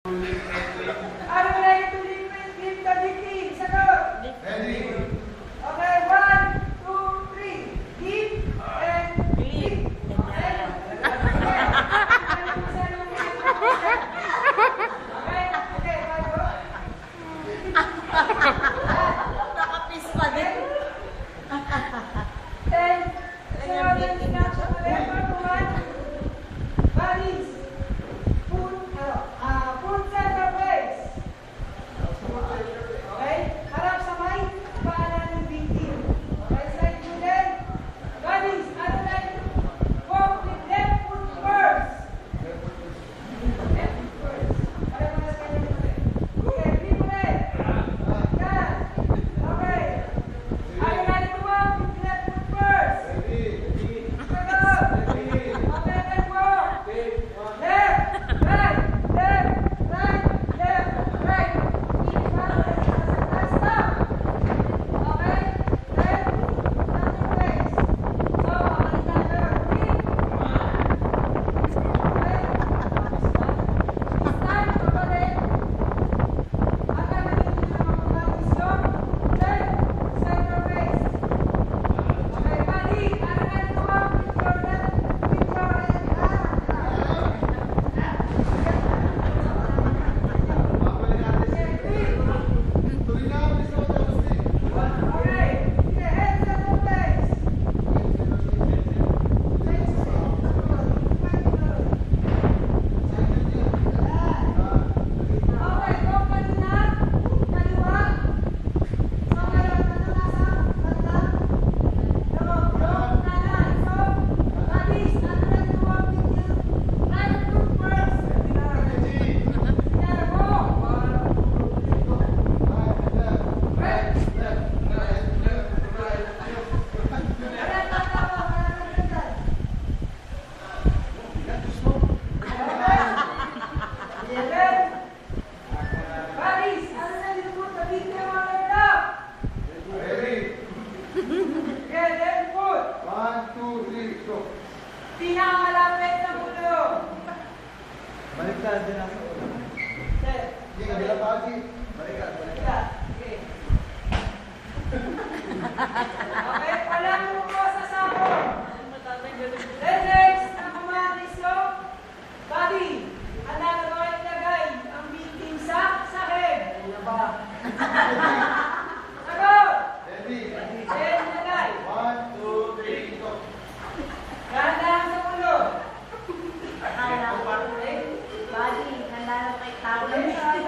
Are you ready to lift the lifting? Sagot. Ready. Okay, 1, 2, 3. Lift and lift. Okay? Okay, bago. Nakapis pa din. Then, sunod ang ginagawa ko ulit. Pagkuhan. Balis. Put center place. Okay? Harap sa may paanan ng victim. Okay, slide mo din. Balis, ano na yun? Walk with left foot first. Left foot first. Para mga sa kanya nito. Okay, flip ulit. Yan. Okay. Are you ready to walk with left foot first? Sagot. Okay, let's walk. Left, right, left, right, left, right. Keep balance. Stop. Okay? Then, nothing place. So, another flip. Okay? This time, pabalik. Ang gagawin niyo ng mga balis yun. Then, center face. Okay, bali. Ano na ito walk with your left, with your Pinakamalapit na ulo. Baliktad din ang ulo. Set. Hindi ka bila pagi. Baliktad. Okay. Okay, palang mo po sa sako. Then next, ang kumatis yung body. Handa na ba kayo ilagay ang victim sa head? Ano ba? Sagot! Ready. Then ilagay. 1, 2, 3, go. Dahan-dahan sa ulo. Akala ko, Okay? body, nalala kay tao lang siya.